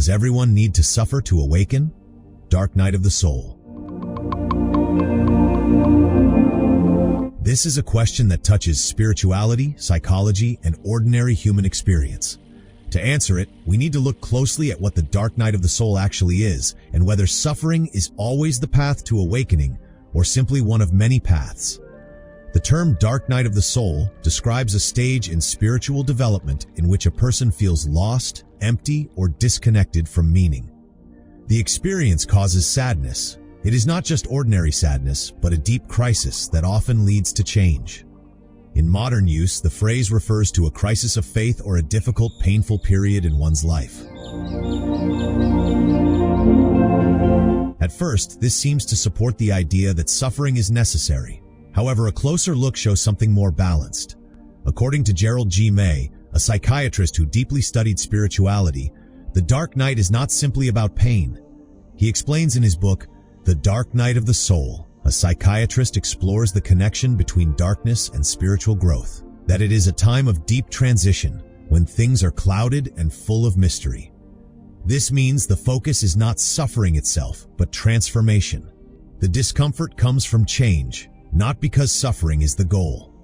Does everyone need to suffer to awaken? Dark night of the soul. This is a question that touches spirituality, psychology, and ordinary human experience. To answer it, we need to look closely at what the dark night of the soul actually is, and whether suffering is always the path to awakening, or simply one of many paths. The term dark night of the soul describes a stage in spiritual development in which a person feels lost, empty, or disconnected from meaning. The experience causes sadness. It is not just ordinary sadness, but a deep crisis that often leads to change. In modern use, the phrase refers to a crisis of faith or a difficult, painful period in one's life. At first, this seems to support the idea that suffering is necessary. However, a closer look shows something more balanced. According to Gerald G. May, a psychiatrist who deeply studied spirituality, the dark night is not simply about pain. He explains in his book, The Dark Night of the Soul, a psychiatrist explores the connection between darkness and spiritual growth, that it is a time of deep transition when things are clouded and full of mystery. This means the focus is not suffering itself, but transformation. The discomfort comes from change, not because suffering is the goal.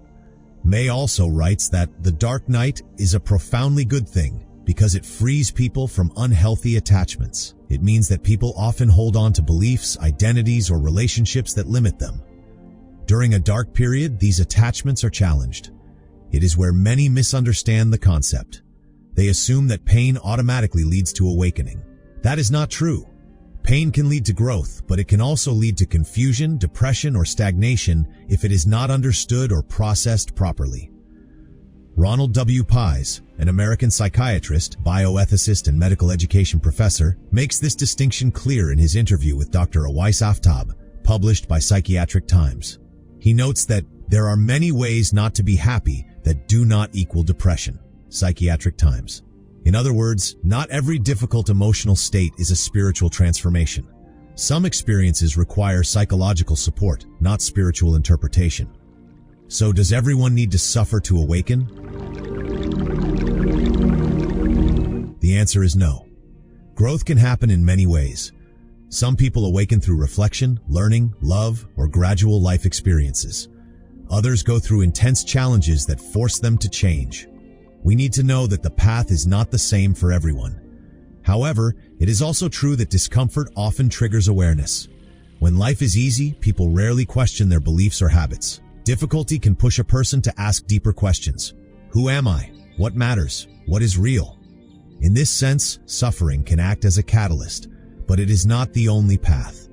May also writes that the dark night is a profoundly good thing because it frees people from unhealthy attachments. It means that people often hold on to beliefs, identities, or relationships that limit them. During a dark period, these attachments are challenged. It is where many misunderstand the concept. They assume that pain automatically leads to awakening. That is not true. Pain can lead to growth, but it can also lead to confusion, depression, or stagnation if it is not understood or processed properly. Ronald W. Pies, an American psychiatrist, bioethicist, and medical education professor, makes this distinction clear in his interview with Dr. Awais Aftab, published by Psychiatric Times. He notes that there are many ways not to be happy that do not equal depression. Psychiatric Times. In other words, not every difficult emotional state is a spiritual transformation. Some experiences require psychological support, not spiritual interpretation. So does everyone need to suffer to awaken? The answer is no. Growth can happen in many ways. Some people awaken through reflection, learning, love, or gradual life experiences. Others go through intense challenges that force them to change. We need to know that the path is not the same for everyone. However, it is also true that discomfort often triggers awareness. When life is easy, people rarely question their beliefs or habits. Difficulty can push a person to ask deeper questions. Who am I? What matters? What is real? In this sense, suffering can act as a catalyst, but it is not the only path.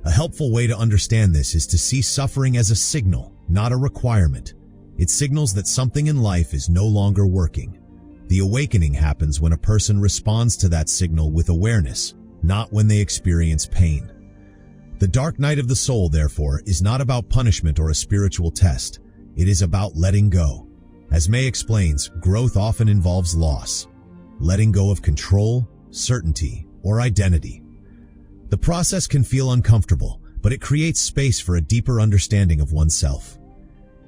A helpful way to understand this is to see suffering as a signal, not a requirement. It signals that something in life is no longer working. The awakening happens when a person responds to that signal with awareness, not when they experience pain. The dark night of the soul, therefore, is not about punishment or a spiritual test. It is about letting go. As May explains, growth often involves loss, letting go of control, certainty, or identity. The process can feel uncomfortable, but it creates space for a deeper understanding of oneself.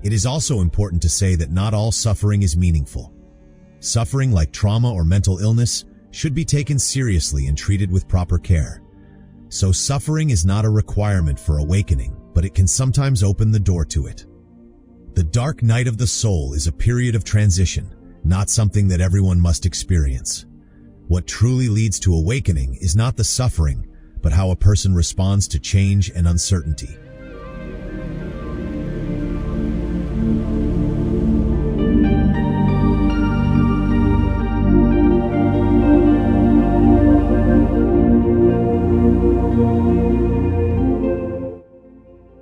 It is also important to say that not all suffering is meaningful. Suffering like trauma or mental illness should be taken seriously and treated with proper care. So suffering is not a requirement for awakening, but it can sometimes open the door to it. The dark night of the soul is a period of transition, not something that everyone must experience. What truly leads to awakening is not the suffering, but how a person responds to change and uncertainty.